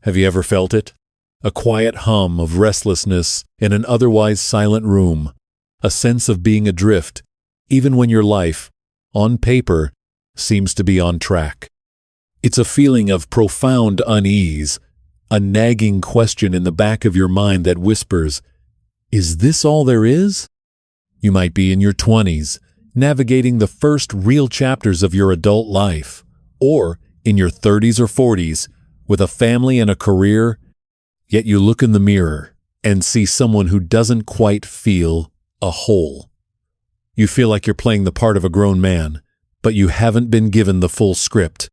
Have you ever felt it? A quiet hum of restlessness in an otherwise silent room, a sense of being adrift, even when your life, on paper, seems to be on track. It's a feeling of profound unease, a nagging question in the back of your mind that whispers, "Is this all there is?" You might be in your 20s, navigating the first real chapters of your adult life, or in your 30s or 40s, with a family and a career, yet you look in the mirror and see someone who doesn't quite feel a whole. You feel like you're playing the part of a grown man, but you haven't been given the full script.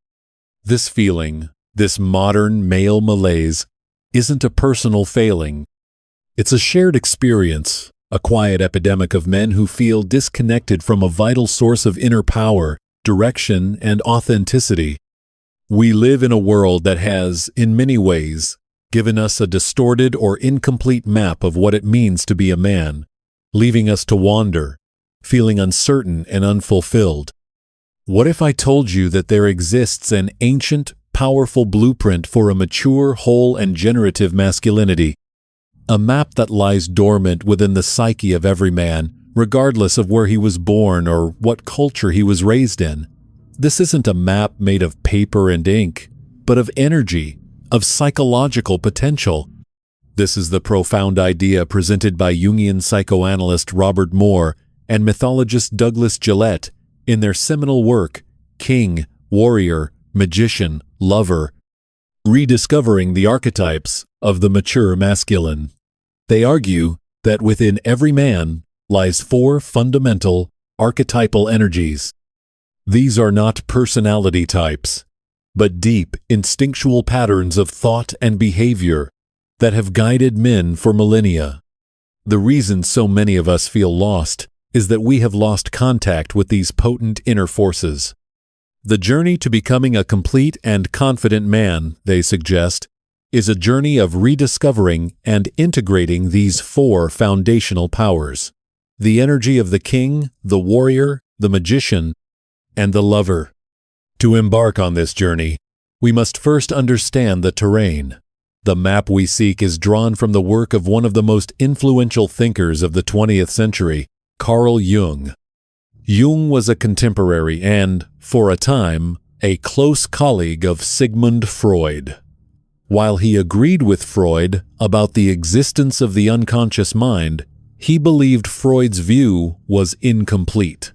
This feeling, this modern male malaise, isn't a personal failing. It's a shared experience, a quiet epidemic of men who feel disconnected from a vital source of inner power, direction, and authenticity. We live in a world that has, in many ways, given us a distorted or incomplete map of what it means to be a man, leaving us to wander, feeling uncertain and unfulfilled. What if I told you that there exists an ancient, powerful blueprint for a mature, whole, and generative masculinity? A map that lies dormant within the psyche of every man, regardless of where he was born or what culture he was raised in. This isn't a map made of paper and ink, but of energy, of psychological potential. This is the profound idea presented by Jungian psychoanalyst Robert Moore and mythologist Douglas Gillette in their seminal work, King, Warrior, Magician, Lover, Rediscovering the Archetypes of the Mature Masculine. They argue that within every man lies 4 fundamental archetypal energies. These are not personality types, but deep, instinctual patterns of thought and behavior that have guided men for millennia. The reason so many of us feel lost is that we have lost contact with these potent inner forces. The journey to becoming a complete and confident man, they suggest, is a journey of rediscovering and integrating these 4 foundational powers: the energy of the king, the warrior, the magician, and the lover. To embark on this journey, we must first understand the terrain. The map we seek is drawn from the work of one of the most influential thinkers of the 20th century, Carl Jung. Jung was a contemporary and, for a time, a close colleague of Sigmund Freud. While he agreed with Freud about the existence of the unconscious mind, he believed Freud's view was incomplete.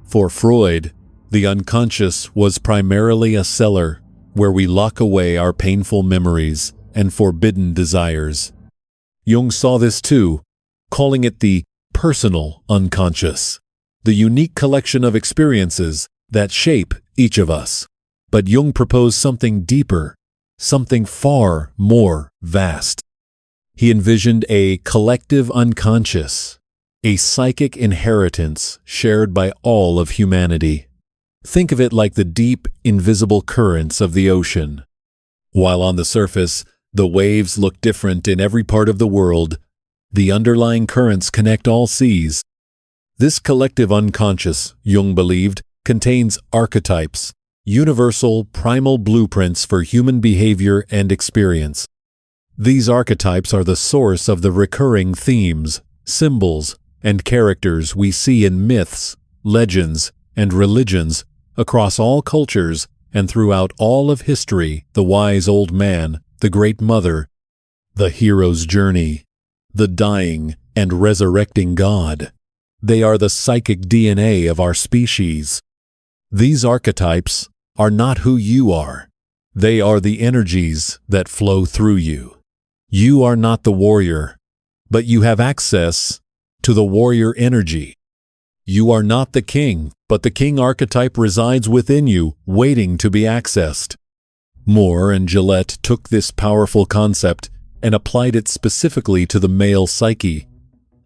For Freud, the unconscious was primarily a cellar where we lock away our painful memories and forbidden desires. Jung saw this too, calling it the personal unconscious, the unique collection of experiences that shape each of us. But Jung proposed something deeper, something far more vast. He envisioned a collective unconscious, a psychic inheritance shared by all of humanity. Think of it like the deep, invisible currents of the ocean. While on the surface, the waves look different in every part of the world, the underlying currents connect all seas. This collective unconscious, Jung believed, contains archetypes, universal, primal blueprints for human behavior and experience. These archetypes are the source of the recurring themes, symbols, and characters we see in myths, legends, and religions across all cultures and throughout all of history: the wise old man, the great mother, the hero's journey, the dying and resurrecting God. They are the psychic DNA of our species. These archetypes are not who you are. They are the energies that flow through you. You are not the warrior, but you have access to the warrior energy. You are not the king, but the king archetype resides within you, waiting to be accessed. Moore and Gillette took this powerful concept and applied it specifically to the male psyche,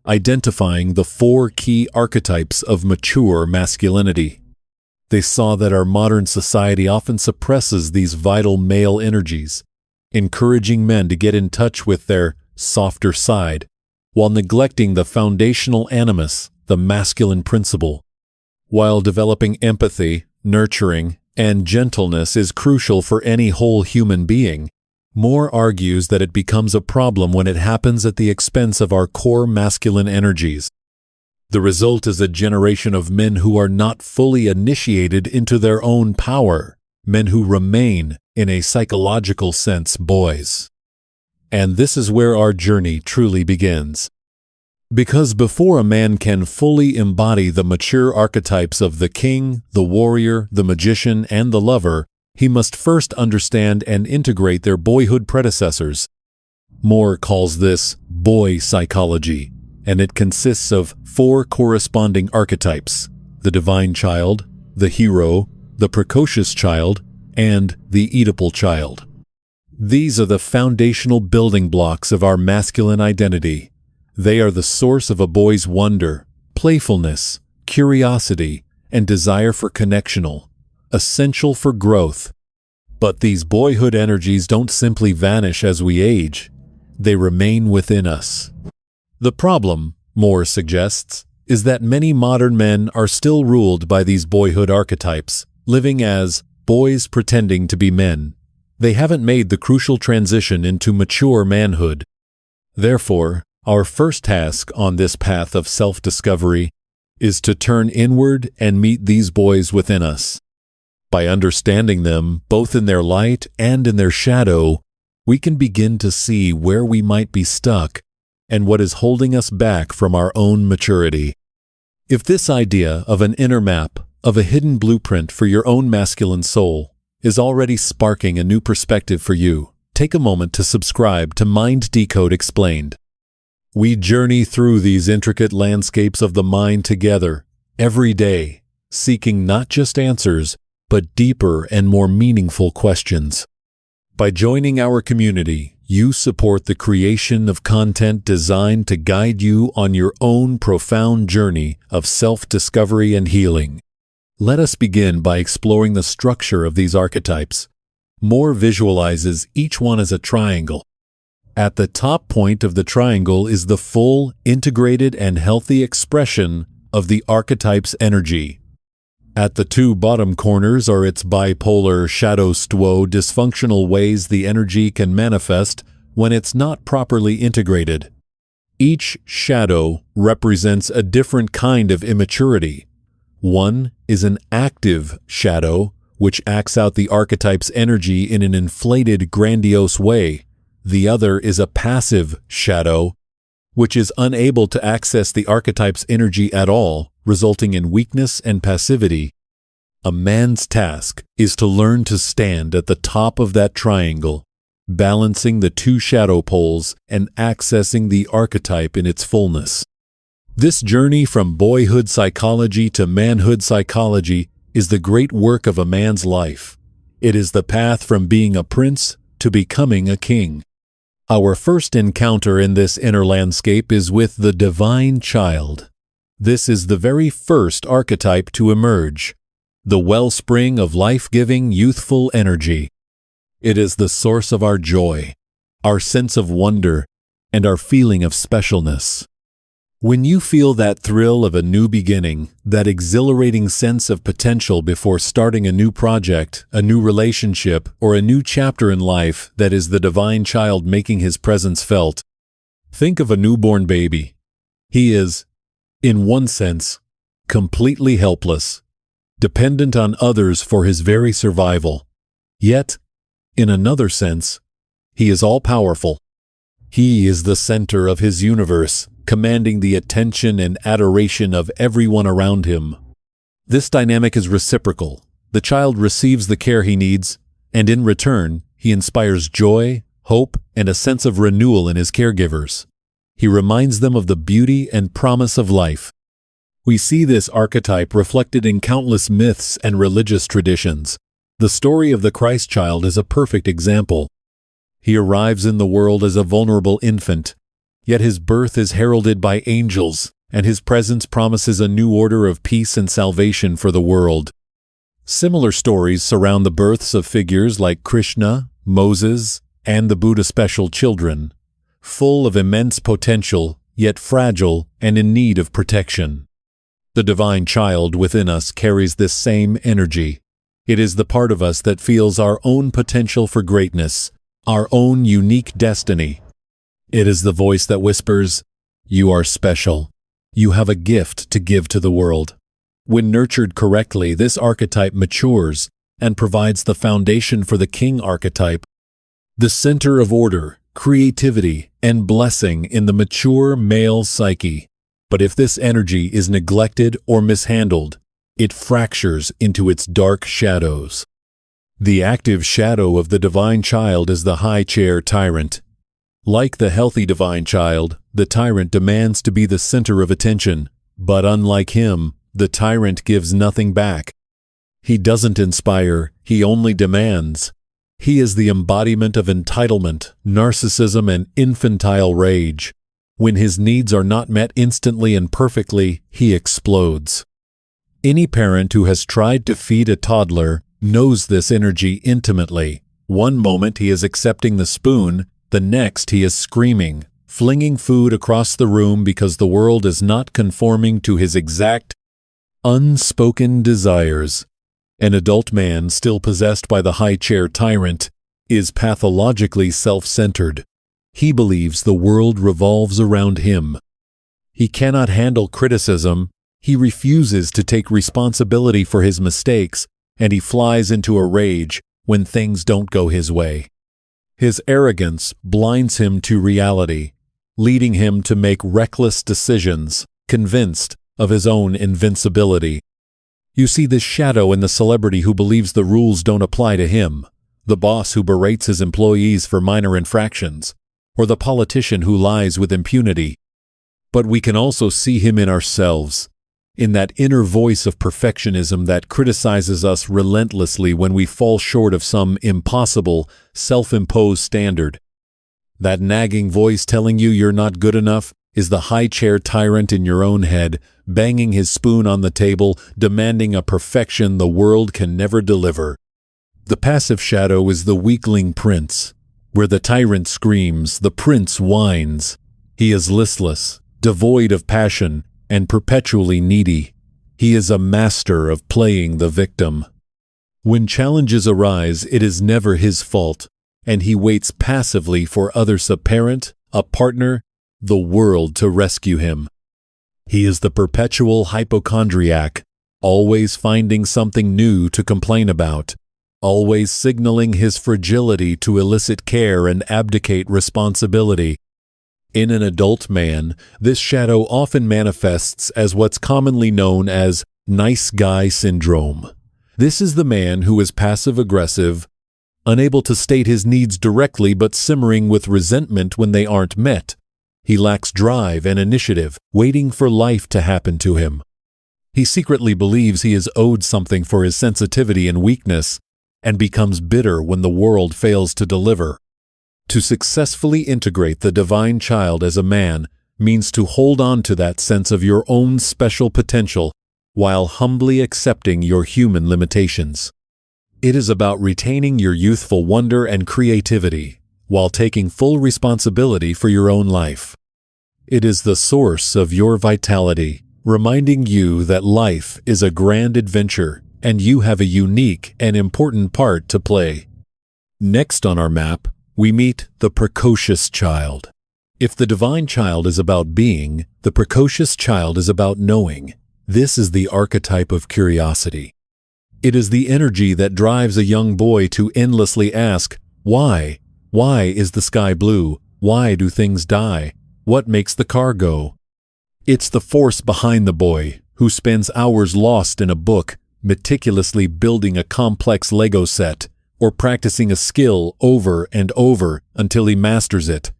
identifying the 4 key archetypes of mature masculinity. They saw that our modern society often suppresses these vital male energies, encouraging men to get in touch with their softer side, while neglecting the foundational animus, the masculine principle. While developing empathy, nurturing, and gentleness is crucial for any whole human being, Moore argues that it becomes a problem when it happens at the expense of our core masculine energies. The result is a generation of men who are not fully initiated into their own power, men who remain, in a psychological sense, boys. And this is where our journey truly begins. Because before a man can fully embody the mature archetypes of the king, the warrior, the magician, and the lover, he must first understand and integrate their boyhood predecessors. Moore calls this boy psychology, and it consists of 4 corresponding archetypes: the divine child, the hero, the precocious child, and the Oedipal child. These are the foundational building blocks of our masculine identity. They are the source of a boy's wonder, playfulness, curiosity, and desire for connectional, essential for growth. But these boyhood energies don't simply vanish as we age. They remain within us. The problem, Moore suggests, is that many modern men are still ruled by these boyhood archetypes, living as boys pretending to be men. They haven't made the crucial transition into mature manhood. Therefore, our first task on this path of self-discovery is to turn inward and meet these boys within us. By understanding them, both in their light and in their shadow, we can begin to see where we might be stuck and what is holding us back from our own maturity. If this idea of an inner map, of a hidden blueprint for your own masculine soul, is already sparking a new perspective for you, take a moment to subscribe to Mind Decode Explained. We journey through these intricate landscapes of the mind together, every day, seeking not just answers, but deeper and more meaningful questions. By joining our community, you support the creation of content designed to guide you on your own profound journey of self-discovery and healing. Let us begin by exploring the structure of these archetypes. Moore visualizes each one as a triangle. At the top point of the triangle is the full, integrated, and healthy expression of the archetype's energy. At the 2 bottom corners are its bipolar, dysfunctional ways the energy can manifest when it's not properly integrated. Each shadow represents a different kind of immaturity. One is an active shadow, which acts out the archetype's energy in an inflated, grandiose way. The other is a passive shadow, which is unable to access the archetype's energy at all, resulting in weakness and passivity. A man's task is to learn to stand at the top of that triangle, balancing the 2 shadow poles and accessing the archetype in its fullness. This journey from boyhood psychology to manhood psychology is the great work of a man's life. It is the path from being a prince to becoming a king. Our first encounter in this inner landscape is with the divine child. This is the very first archetype to emerge, the wellspring of life-giving, youthful energy. It is the source of our joy, our sense of wonder, and our feeling of specialness. When you feel that thrill of a new beginning, that exhilarating sense of potential before starting a new project, a new relationship, or a new chapter in life that is the divine child making his presence felt, think of a newborn baby. He is, in one sense, completely helpless, dependent on others for his very survival. Yet, in another sense, he is all-powerful. He is the center of his universe, commanding the attention and adoration of everyone around him. This dynamic is reciprocal. The child receives the care he needs, and in return, he inspires joy, hope, and a sense of renewal in his caregivers. He reminds them of the beauty and promise of life. We see this archetype reflected in countless myths and religious traditions. The story of the Christ child is a perfect example. He arrives in the world as a vulnerable infant, yet his birth is heralded by angels, and his presence promises a new order of peace and salvation for the world. Similar stories surround the births of figures like Krishna, Moses, and the Buddha special children, full of immense potential, yet fragile and in need of protection. The divine child within us carries this same energy. It is the part of us that feels our own potential for greatness, our own unique destiny. It is the voice that whispers, "You are special. You have a gift to give to the world." When nurtured correctly, this archetype matures and provides the foundation for the king archetype, the center of order, creativity, and blessing in the mature male psyche. But if this energy is neglected or mishandled, it fractures into its dark shadows. The active shadow of the divine child is the high chair tyrant. Like the healthy divine child, the tyrant demands to be the center of attention, but unlike him, the tyrant gives nothing back. He doesn't inspire, he only demands. He is the embodiment of entitlement, narcissism, and infantile rage. When his needs are not met instantly and perfectly, he explodes. Any parent who has tried to feed a toddler knows this energy intimately. One moment he is accepting the spoon, the next he is screaming, flinging food across the room because the world is not conforming to his exact, unspoken desires. An adult man still possessed by the high chair tyrant is pathologically self-centered. He believes the world revolves around him. He cannot handle criticism. He refuses to take responsibility for his mistakes, and he flies into a rage when things don't go his way. His arrogance blinds him to reality, leading him to make reckless decisions, convinced of his own invincibility. You see this shadow in the celebrity who believes the rules don't apply to him, the boss who berates his employees for minor infractions, or the politician who lies with impunity. But we can also see him in ourselves, in that inner voice of perfectionism that criticizes us relentlessly when we fall short of some impossible, self-imposed standard. That nagging voice telling you you're not good enough is the high chair tyrant in your own head, banging his spoon on the table, demanding a perfection the world can never deliver. The passive shadow is the weakling prince. Where the tyrant screams, the prince whines. He is listless, devoid of passion, and perpetually needy. He is a master of playing the victim. When challenges arise, it is never his fault, and he waits passively for others, a parent, a partner, the world to rescue him. He is the perpetual hypochondriac, always finding something new to complain about, always signaling his fragility to elicit care and abdicate responsibility. In an adult man, this shadow often manifests as what's commonly known as nice guy syndrome. This is the man who is passive-aggressive, unable to state his needs directly but simmering with resentment when they aren't met. He lacks drive and initiative, waiting for life to happen to him. He secretly believes he is owed something for his sensitivity and weakness, and becomes bitter when the world fails to deliver. To successfully integrate the divine child as a man means to hold on to that sense of your own special potential while humbly accepting your human limitations. It is about retaining your youthful wonder and creativity while taking full responsibility for your own life. It is the source of your vitality, reminding you that life is a grand adventure and you have a unique and important part to play. Next on our map, we meet the Precocious Child. If the divine child is about being, the Precocious Child is about knowing. This is the archetype of curiosity. It is the energy that drives a young boy to endlessly ask, why? Why is the sky blue? Why do things die? What makes the car go? It's the force behind the boy, who spends hours lost in a book, meticulously building a complex Lego set, or practicing a skill over and over until he masters it.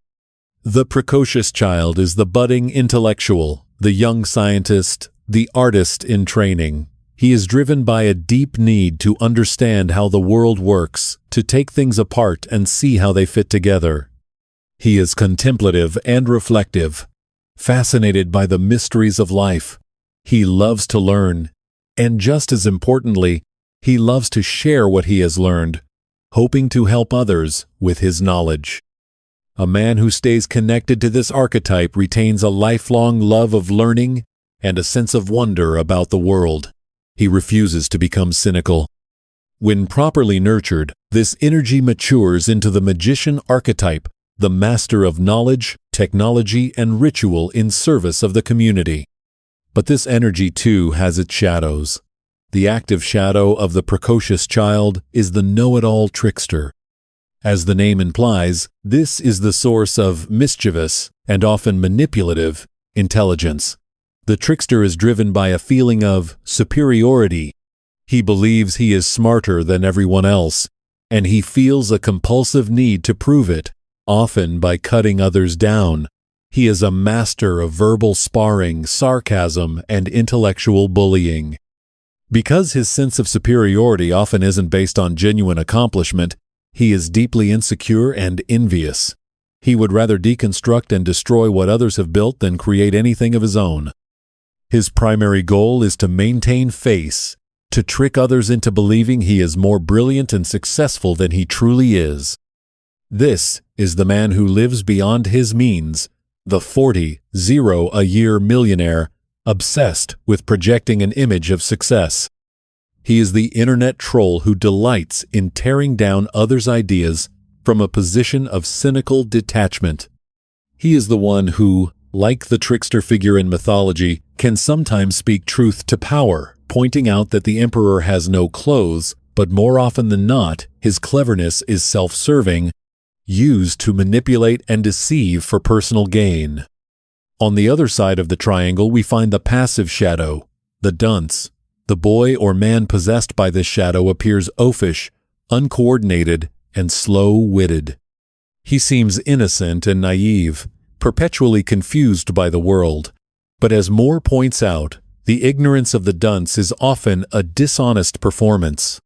The Precocious Child is the budding intellectual, the young scientist, the artist in training. He is driven by a deep need to understand how the world works, to take things apart and see how they fit together. He is contemplative and reflective, fascinated by the mysteries of life. He loves to learn, and just as importantly, he loves to share what he has learned, hoping to help others with his knowledge. A man who stays connected to this archetype retains a lifelong love of learning and a sense of wonder about the world. He refuses to become cynical. When properly nurtured, this energy matures into the magician archetype, the master of knowledge, technology, and ritual in service of the community. But this energy, too, has its shadows. The active shadow of the precocious child is the know-it-all trickster. As the name implies, this is the source of mischievous, and often manipulative, intelligence. The trickster is driven by a feeling of superiority. He believes he is smarter than everyone else, and he feels a compulsive need to prove it, often by cutting others down. He is a master of verbal sparring, sarcasm, and intellectual bullying. Because his sense of superiority often isn't based on genuine accomplishment, he is deeply insecure and envious. He would rather deconstruct and destroy what others have built than create anything of his own. His primary goal is to maintain face, to trick others into believing he is more brilliant and successful than he truly is. This is the man who lives beyond his means, the 40-a-year millionaire, obsessed with projecting an image of success. He is the internet troll who delights in tearing down others' ideas from a position of cynical detachment. He is the one who, like the trickster figure in mythology, can sometimes speak truth to power, pointing out that the emperor has no clothes, but more often than not, his cleverness is self-serving, used to manipulate and deceive for personal gain. On the other side of the triangle, we find the passive shadow, the dunce. The boy or man possessed by this shadow appears oafish, uncoordinated, and slow-witted. He seems innocent and naive, perpetually confused by the world. But as Moore points out, the ignorance of the dunce is often a dishonest performance.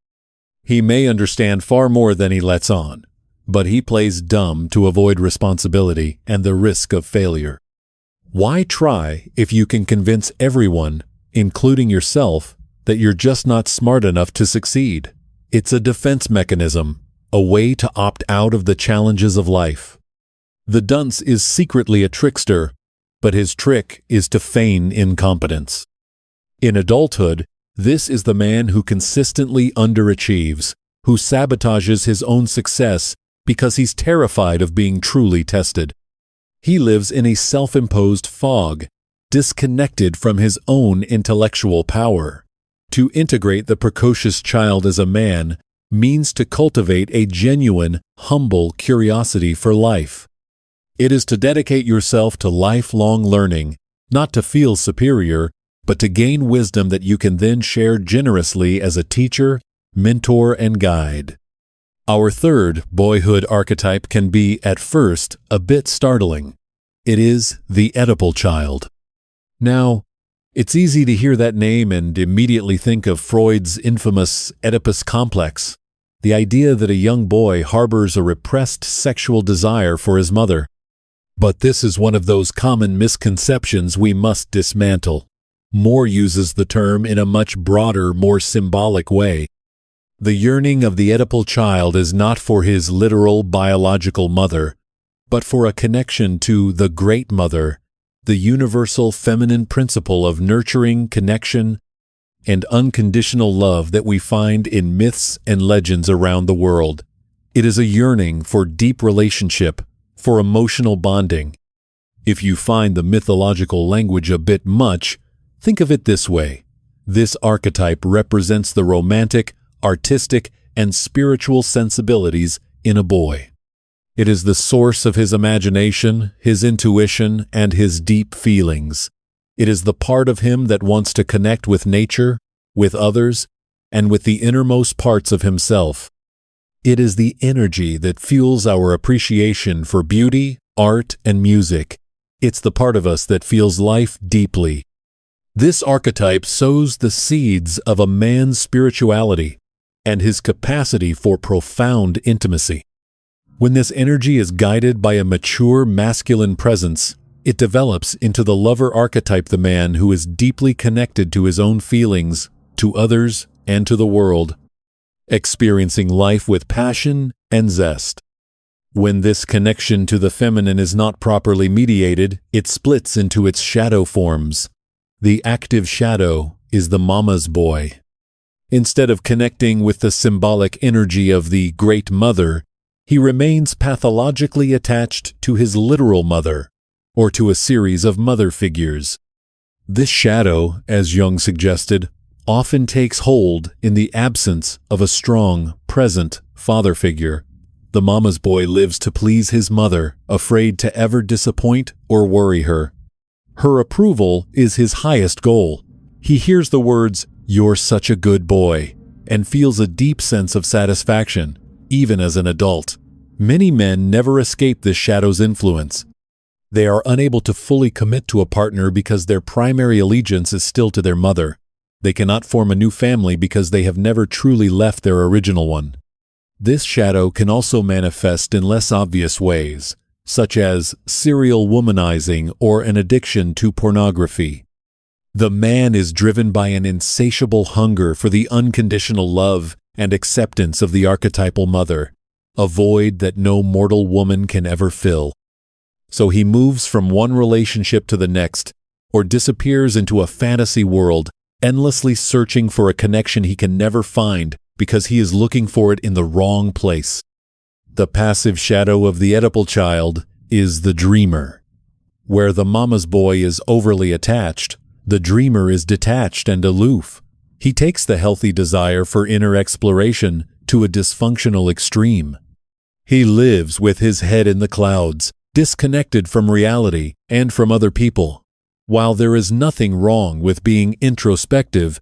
He may understand far more than he lets on, but he plays dumb to avoid responsibility and the risk of failure. Why try if you can convince everyone, including yourself, that you're just not smart enough to succeed? It's a defense mechanism, a way to opt out of the challenges of life. The dunce is secretly a trickster, but his trick is to feign incompetence. In adulthood, this is the man who consistently underachieves, who sabotages his own success because he's terrified of being truly tested. He lives in a self-imposed fog, disconnected from his own intellectual power. To integrate the precocious child as a man means to cultivate a genuine, humble curiosity for life. It is to dedicate yourself to lifelong learning, not to feel superior, but to gain wisdom that you can then share generously as a teacher, mentor, and guide. Our third boyhood archetype can be, at first, a bit startling. It is the Oedipal Child. Now, it's easy to hear that name and immediately think of Freud's infamous Oedipus complex, the idea that a young boy harbors a repressed sexual desire for his mother. But this is one of those common misconceptions we must dismantle. Moore uses the term in a much broader, more symbolic way. The yearning of the Oedipal child is not for his literal biological mother, but for a connection to the Great Mother, the universal feminine principle of nurturing, connection, and unconditional love that we find in myths and legends around the world. It is a yearning for deep relationship, for emotional bonding. If you find the mythological language a bit much, think of it this way. This archetype represents the romantic, artistic, and spiritual sensibilities in a boy. It is the source of his imagination, his intuition, and his deep feelings. It is the part of him that wants to connect with nature, with others, and with the innermost parts of himself. It is the energy that fuels our appreciation for beauty, art, and music. It's the part of us that feels life deeply. This archetype sows the seeds of a man's spirituality and his capacity for profound intimacy. When this energy is guided by a mature masculine presence, it develops into the lover archetype, the man who is deeply connected to his own feelings, to others, and to the world, experiencing life with passion and zest. When this connection to the feminine is not properly mediated, it splits into its shadow forms. The active shadow is the mama's boy. Instead of connecting with the symbolic energy of the Great Mother, he remains pathologically attached to his literal mother, or to a series of mother figures. This shadow, as Jung suggested, often takes hold in the absence of a strong, present father figure. The mama's boy lives to please his mother, afraid to ever disappoint or worry her. Her approval is his highest goal. He hears the words, "You're such a good boy," and feels a deep sense of satisfaction, even as an adult. Many men never escape this shadow's influence. They are unable to fully commit to a partner because their primary allegiance is still to their mother. They cannot form a new family because they have never truly left their original one. This shadow can also manifest in less obvious ways, such as serial womanizing or an addiction to pornography. The man is driven by an insatiable hunger for the unconditional love and acceptance of the archetypal mother, a void that no mortal woman can ever fill. So he moves from one relationship to the next, or disappears into a fantasy world, endlessly searching for a connection he can never find because he is looking for it in the wrong place. The passive shadow of the Oedipal Child is the dreamer. Where the mama's boy is overly attached, the dreamer is detached and aloof. He takes the healthy desire for inner exploration to a dysfunctional extreme. He lives with his head in the clouds, disconnected from reality and from other people. While there is nothing wrong with being introspective,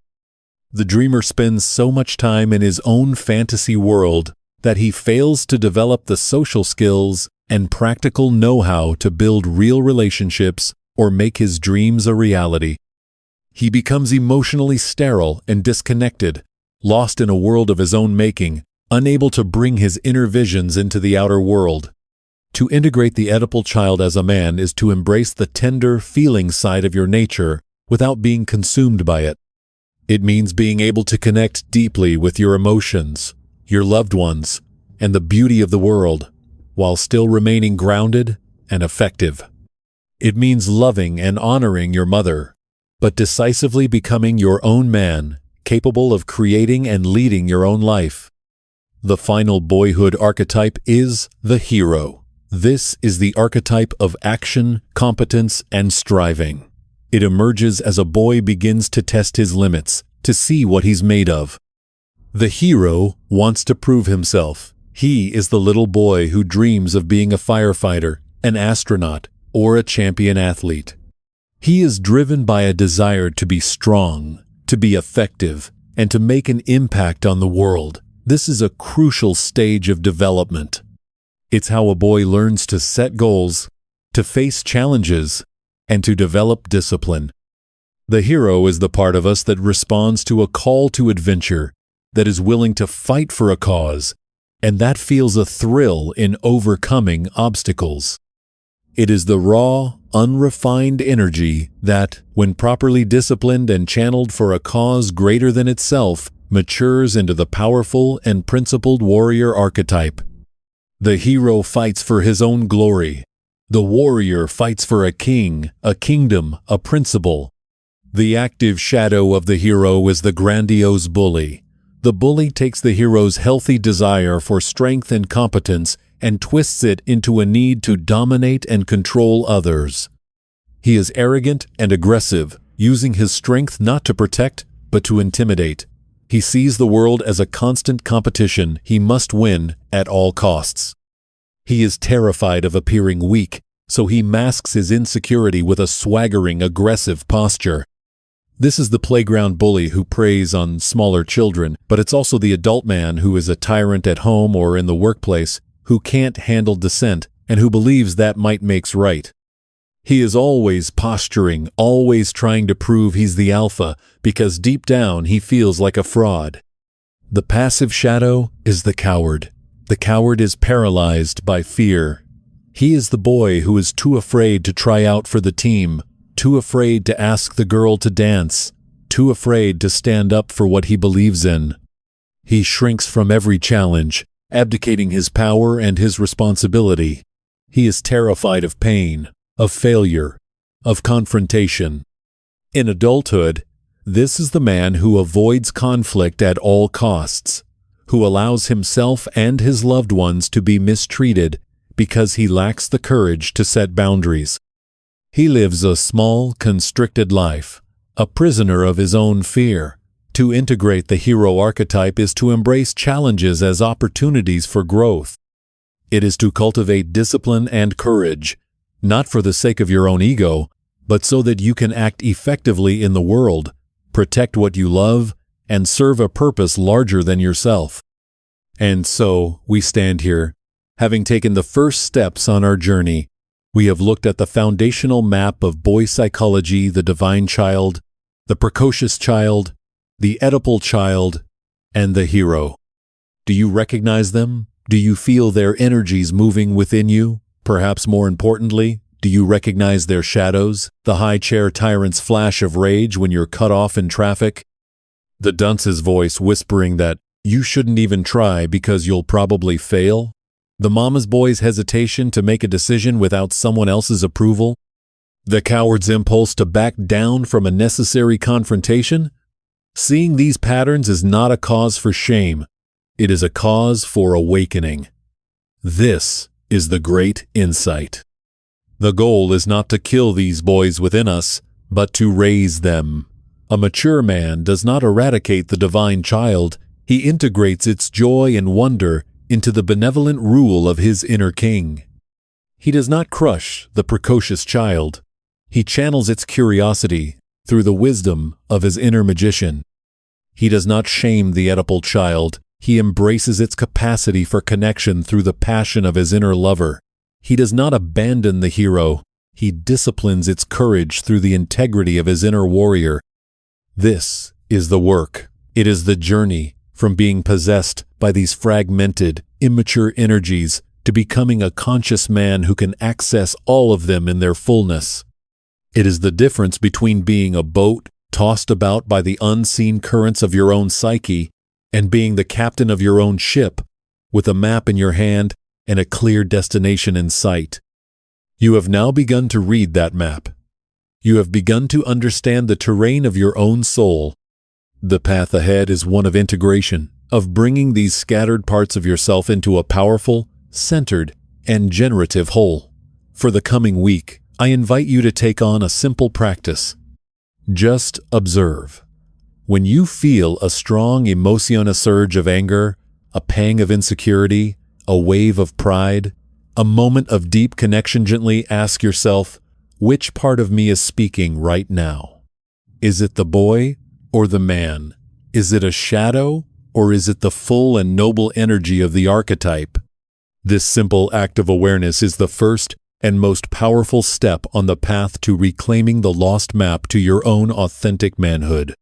the dreamer spends so much time in his own fantasy world that he fails to develop the social skills and practical know-how to build real relationships or make his dreams a reality. He becomes emotionally sterile and disconnected, lost in a world of his own making, unable to bring his inner visions into the outer world. To integrate the Oedipal Child as a man is to embrace the tender, feeling side of your nature without being consumed by it. It means being able to connect deeply with your emotions, your loved ones, and the beauty of the world, while still remaining grounded and effective. It means loving and honoring your mother, but decisively becoming your own man, capable of creating and leading your own life. The final boyhood archetype is the hero. This is the archetype of action, competence, and striving. It emerges as a boy begins to test his limits, to see what he's made of. The hero wants to prove himself. He is the little boy who dreams of being a firefighter, an astronaut, or a champion athlete. He is driven by a desire to be strong, to be effective, and to make an impact on the world. This is a crucial stage of development. It's how a boy learns to set goals, to face challenges, and to develop discipline. The hero is the part of us that responds to a call to adventure, that is willing to fight for a cause, and that feels a thrill in overcoming obstacles. It is the raw, unrefined energy that, when properly disciplined and channeled for a cause greater than itself, matures into the powerful and principled warrior archetype. The hero fights for his own glory. The warrior fights for a king, a kingdom, a principle. The active shadow of the hero is the grandiose bully. The bully takes the hero's healthy desire for strength and competence and twists it into a need to dominate and control others. He is arrogant and aggressive, using his strength not to protect, but to intimidate. He sees the world as a constant competition he must win at all costs. He is terrified of appearing weak, so he masks his insecurity with a swaggering, aggressive posture. This is the playground bully who preys on smaller children, but it's also the adult man who is a tyrant at home or in the workplace, who can't handle dissent and who believes that might makes right. He is always posturing, always trying to prove he's the alpha, because deep down he feels like a fraud. The passive shadow is the coward. The coward is paralyzed by fear. He is the boy who is too afraid to try out for the team, too afraid to ask the girl to dance, too afraid to stand up for what he believes in. He shrinks from every challenge, abdicating his power and his responsibility. He is terrified of pain, of failure, of confrontation. In adulthood, This is the man who avoids conflict at all costs, who allows himself and his loved ones to be mistreated because he lacks the courage to set boundaries. He lives a small, constricted life, a prisoner of his own fear. To integrate the hero archetype is to embrace challenges as opportunities for growth. It is to cultivate discipline and courage, not for the sake of your own ego, but so that you can act effectively in the world, protect what you love, and serve a purpose larger than yourself. And so, we stand here, having taken the first steps on our journey. We have looked at the foundational map of boy psychology, the divine child, the precocious child, the Oedipal child, and the hero. Do you recognize them? Do you feel their energies moving within you? Perhaps more importantly, do you recognize their shadows, the high-chair tyrant's flash of rage when you're cut off in traffic? The dunce's voice whispering that you shouldn't even try because you'll probably fail? The mama's boy's hesitation to make a decision without someone else's approval? The coward's impulse to back down from a necessary confrontation? Seeing these patterns is not a cause for shame. It is a cause for awakening. This is the great insight. The goal is not to kill these boys within us, but to raise them. A mature man does not eradicate the divine child. He integrates its joy and wonder into the benevolent rule of his inner king. He does not crush the precocious child. He channels its curiosity through the wisdom of his inner magician. He does not shame the Oedipal child. He embraces its capacity for connection through the passion of his inner lover. He does not abandon the hero. He disciplines its courage through the integrity of his inner warrior. This is the work. It is the journey from being possessed by these fragmented, immature energies to becoming a conscious man who can access all of them in their fullness. It is the difference between being a boat tossed about by the unseen currents of your own psyche and being the captain of your own ship with a map in your hand and a clear destination in sight. You have now begun to read that map. You have begun to understand the terrain of your own soul. The path ahead is one of integration, of bringing these scattered parts of yourself into a powerful, centered, and generative whole. For the coming week, I invite you to take on a simple practice. Just observe. When you feel a strong emotion, a surge of anger, a pang of insecurity, a wave of pride, a moment of deep connection, gently ask yourself, which part of me is speaking right now? Is it the boy or the man? Is it a shadow or is it the full and noble energy of the archetype? This simple act of awareness is the first and most powerful step on the path to reclaiming the lost map to your own authentic manhood.